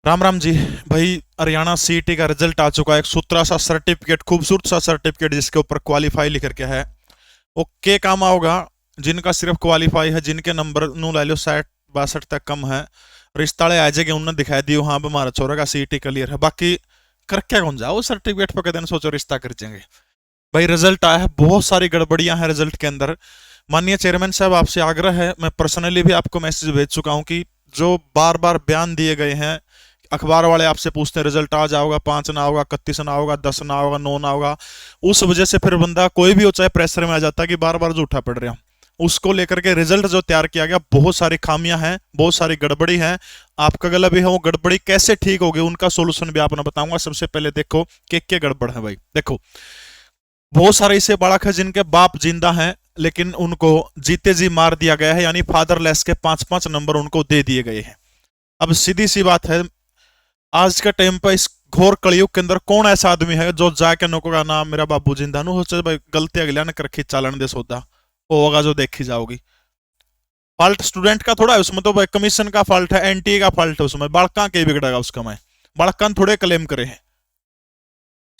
राम राम जी। भाई हरियाणा सीईटी का रिजल्ट आ चुका है। एक सूत्रा सा सर्टिफिकेट, खूबसूरत सा सर्टिफिकेट जिसके ऊपर क्वालिफाई लिख करके है। ओके काम आओगा जिनका सिर्फ क्वालिफाई है, जिनके नंबर नू लै लो 60-62 तक कम है। रिश्ताले आ जाएंगे, उन्होंने दिखाई दियो हाँ भी हमारा छोरा का सीईटी क्लियर है। बाकी कर क्या कौन जाओ सर्टिफिकेट पर कहते सोचो रिश्ता कर जाएंगे। भाई रिजल्ट आया है, बहुत सारी गड़बड़ियां हैं रिजल्ट के अंदर। माननीय चेयरमैन साहब आपसे आग्रह है, मैं पर्सनली भी आपको मैसेज भेज चुका हूं कि जो बार बार बयान दिए गए हैं, अखबार वाले आपसे पूछते हैं रिजल्ट आज आओगा, 5 ना होगा, 31 ना होगा, 10 ना होगा, 9 ना होगा। उस वजह से फिर बंदा कोई भी हो चाहे प्रेशर में आ जाता है कि बार बार झूठा पड़ रहा। उसको लेकर के रिजल्ट जो तैयार किया गया, बहुत सारी खामियां हैं, बहुत सारी गड़बड़ी है। आपका गला भी है, वो गड़बड़ी कैसे ठीक होगी उनका सोल्यूशन भी आपने बताऊंगा। सबसे पहले देखो क्या गड़बड़ है। भाई देखो, बहुत सारे ऐसे बालक है जिनके बाप जिंदा हैं लेकिन उनको जीते जी मार दिया गया है, यानी फादरलेस के 5-5 नंबर उनको दे दिए गए हैं। अब सीधी सी बात है, आज के टाइम पर इस घोर कलयुग के अंदर कौन ऐसा आदमी है जो जाके नको का नाम मेरा बाबू जिंदा नु सोचे भाई गलती अगला ने कर रखी चालन दे सौदा वो होगा जो देखी जाओगी। फॉल्ट स्टूडेंट का थोड़ा है उसमें, तो भाई कमीशन का फॉल्ट है, एनटीए का फॉल्ट है उसमें, बालका के बिगड़ेगा उसका। मैं बालका थोड़े क्लेम करे हैं,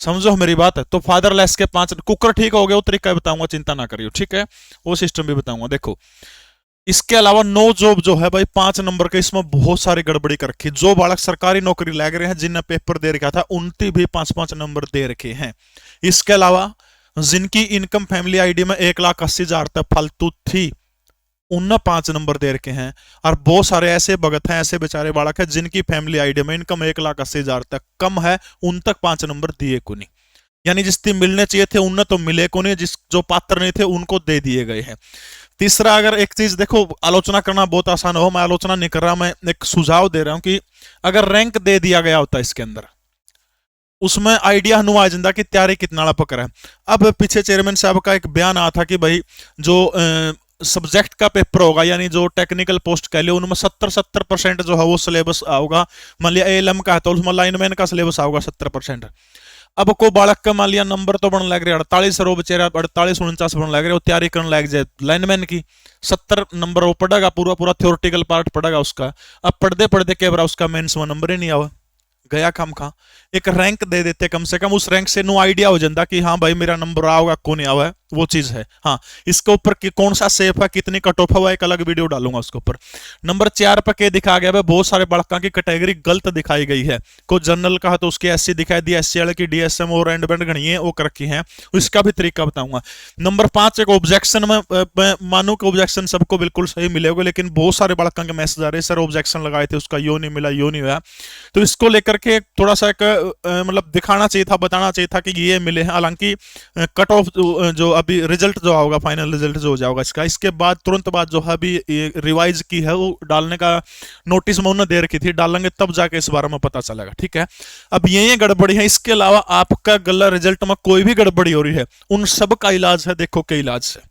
समझो मेरी बात है। तो फादरलेस के 5 कुकर ठीक हो गया, वो तरीका बताऊंगा, चिंता ना करियो, ठीक है। वो सिस्टम भी बताऊंगा। देखो इसके अलावा नो जॉब जो है भाई 5 नंबर के, इसमें बहुत सारी गड़बड़ी कर रखी। जो बालक सरकारी नौकरी लग रहे हैं, जिनने पेपर दे रखा था, उनकी भी 5-5 नंबर दे रखे हैं। इसके अलावा जिनकी इनकम फैमिली आईडी में 1,80,000 तक फालतू थी, उन 5 नंबर दे रखे हैं। और बहुत सारे ऐसे भगत हैं, ऐसे बेचारे बालक हैं जिनकी फैमिली आईडी में इनकम 1,80,000 तक कम है, उन तक 5 नंबर दिए को नहीं। यानी जिसकी मिलने चाहिए थे उन्हें तो मिले को नहीं, जिस जो पात्र नहीं थे उनको दे दिए गए हैं। तीसरा, अगर एक चीज देखो, आलोचना करना बहुत आसान हो, मैं आलोचना नहीं कर रहा, मैं एक सुझाव दे रहा हूं कि अगर रैंक दे दिया गया होता इसके अंदर, उसमें आइडिया हनु आ जाता कि तैयारी कितना पकड़ है। अब पीछे चेयरमैन साहब का एक बयान आया था कि भाई जो सब्जेक्ट का पेपर होगा, यानी जो टेक्निकल पोस्ट कह लियो, उनमें 70% जो है वो सिलेबस आओगा। मान लिया एएलएम का है तो उसमें लाइनमैन का सिलेबस आओगा 70%। अब को बालक का मान लिया नंबर तो बन लग रहे 48 रो बेचारा 48-49 बन लग रहे, वो तैयारी करने लग जाए लाइनमैन की, 70 नंबर वो पढ़ेगा, पूरा पूरा थ्योरेटिकल पार्ट पढ़ेगा उसका। अब पढ़ते पढ़ते क्या बरा उसका मेंस में नंबर ही नहीं आवा, गया खाम खा। एक रैंक दे देते कम से कम, उस रैंक से नो आइडिया हो जाता कि हाँ भाई मेरा नंबर आओगा कौन आवा है, वो चीज है। हाँ, इसके ऊपर कि कौन सा सेफ है, कितनी कट ऑफ है, एक अलग वीडियो डालूंगा उसके ऊपर। नंबर 4 पर क्या दिखाया गया है, बहुत सारे बड़का की कैटेगरी गलत दिखाई गई है। कोई जनरल का है तो उसकी एससी दिखाई दी, एससी वाले की डीएसएम और एंड बैंड गणी है वो कर रखी है, इसका भी तरीका बताऊंगा। नंबर 5 एक ऑब्जेक्शन में मानू कि ऑब्जेक्शन सबको बिल्कुल सही मिलेगा, लेकिन बहुत सारे बड़का के मैसेज आ रहे सर ऑब्जेक्शन लगाए थे उसका यो नहीं मिला, यो नहीं हुआ। तो इसको लेकर के थोड़ा सा एक मतलब दिखाना चाहिए था, बताना चाहिए था कि ये मिले हैं। हालांकि कट ऑफ जो अभी रिजल्ट जो आएगा, फाइनल रिजल्ट जो हो जाएगा इसका, इसके बाद तुरंत बाद जो है अभी रिवाइज की है वो डालने का नोटिस में उन्होंने दे रखी थी, डालेंगे तब जाके इस बारे में पता चलेगा, ठीक है। अब ये गड़बड़ी है, इसके अलावा आपका गला रिजल्ट में कोई भी गड़बड़ी हो रही है, उन सब का इलाज है। देखो क्या इलाज है।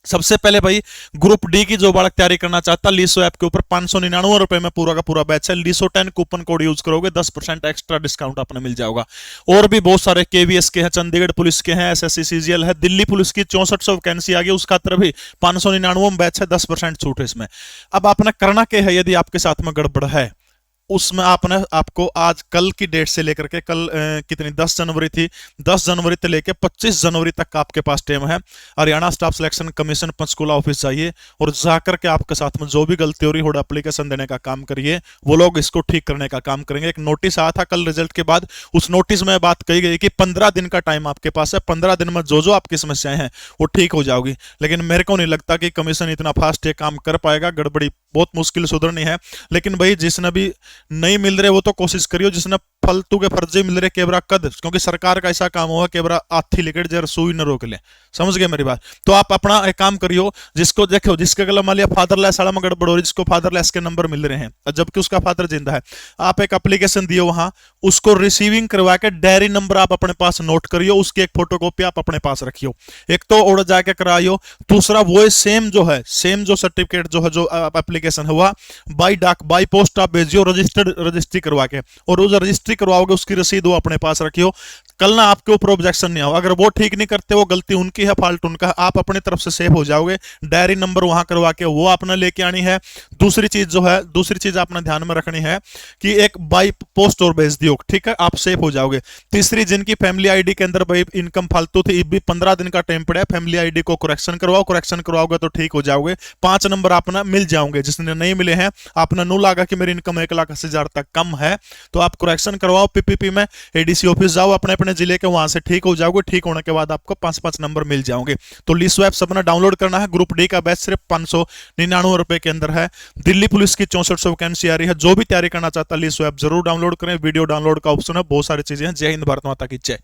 सबसे पहले भाई ग्रुप डी की जो बालक तैयारी करना चाहता, लीसो ऐप के ऊपर 599 रुपए में पूरा का पूरा बैच है। लीसो 10 कूपन कोड यूज करोगे 10% एक्स्ट्रा डिस्काउंट अपने मिल जाएगा। और भी बहुत सारे केवीएस के हैं, चंडीगढ़ पुलिस के हैं, एसएससी सीजीएल है, दिल्ली पुलिस की 6400 वैकेंसी आ गई, उसका तरफ भी 599 में बैच है, 10% छूट है इसमें। अब आपने करना क्या है, यदि आपके साथ में गड़बड़ है उसमें आपको आज कल की डेट से लेकर के कल कितनी 10 जनवरी थी, 10 जनवरी से लेकर 25 जनवरी तक आपके पास टाइम है। Haryana staff selection commission Panchkula office जाइए और जाकर के आपके साथ में जो भी गलती हो रही हो एप्लीकेशन देने का काम करिए, वो लोग इसको ठीक करने का काम करेंगे। एक नोटिस आया था कल रिजल्ट के बाद, उस नोटिस में बात कही गई कि 15 दिन का टाइम आपके पास है, 15 दिन में जो जो आपकी समस्याएं हैं वो ठीक हो जाओगी। लेकिन मेरे को नहीं लगता कि कमीशन इतना फास्ट ये काम कर पाएगा, गड़बड़ी बहुत मुश्किल सुधरनी है। लेकिन भाई जिसने भी नहीं मिल रहे वो तो कोशिश करियो, जिसने फालतू के फर्जे मिल रहे केबरा कद, क्योंकि सरकार का ऐसा काम हुआ केबरा आथी लेकर जरा सुई न रोक ले, समझ गए मेरी बात। तो आप अपना एक काम करियो, जिसको देखो जिसके गला मान लिया फादरलेस वाला में गड़बड़ हो रही, जिसको फादरलेस के नंबर मिल रहे हैं जबकि उसका फादर जिंदा है, आप एक एप्लीकेशन दियो वहां, उसको रिसीविंग करवा के डायरी नंबर आप अपने पास नोट करियो, उसकी एक फोटोकॉपी आप अपने पास रखियो। एक तो और जाके कराइयो, दूसरा वो सेम जो है, सेम जो सर्टिफिकेट जो है, जो एप्लीकेशन हुआ बाई डाक बाई पोस्ट आप भेजियो रजिस्टर्ड रजिस्ट्री करवा के, और उस रजिस्ट्री करवाओगे उसकी रसीद वो अपने पास रखियो। कल ना आपके ऊपर ऑब्जेक्शन नहीं होगा। अगर वो ठीक नहीं करते, वो गलती उनकी है, फॉल्ट उनका है, आप अपनी तरफ से सेफ हो जाओगे। डायरी नंबर वहां करवा के वो अपना लेके आनी है। दूसरी चीज जो है, दूसरी चीज आपने ध्यान में रखनी है कि एक बाई पोस्ट और भेज दियो, ठीक है, आप सेफ हो जाओगे। तीसरी, जिनकी फैमिली आईडी के अंदर भाई इनकम फालतू थी, भी 15 दिन का टाइम पड़ा है, फैमिली आईडी को करेक्शन करवाओ, करेक्शन करवाओगे तो ठीक हो जाओगे। 5 नंबर अपना मिल जाओगे। जिसने नहीं मिले हैं, आपने नो लागा कि मेरी इनकम 1,80,000 तक कम है, तो आप करेक्शन करवाओ पीपीपी में, एडीसी ऑफिस जाओ अपने अपने जिले के, वहां से ठीक हो जाओगे। ठीक होने के बाद आपको 5-5 नंबर मिल जाओगे। तो लीस्वैप अपना डाउनलोड करना है। ग्रुप डी का बैच सिर्फ 599 रुपए के अंदर है। दिल्ली पुलिस की 6400 वैकेंसी आ रही है। जो भी तैयारी करना चाहता है लीस्वैप जरूर डाउनलोड करें। वीडियो डाउनलोड का ऑप्शन है, बहुत सारी चीजें हैं। जय हिंद, भारत माता की जय।